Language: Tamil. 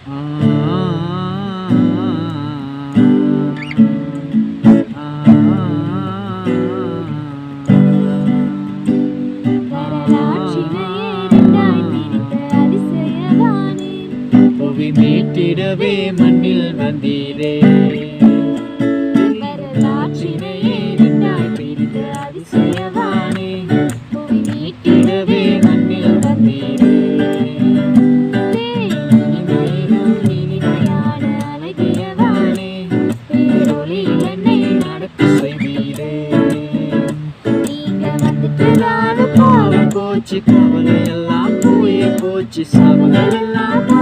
புவி மீட்டிடவே மண்ணில் வந்தீரே மீட்டிடவே மண்ணில் வந்தீரே என்னை நடக்க செய்வீரே போச்சு கவலை எல்லாம் போயே போச்சு சபைகள் எல்லாம்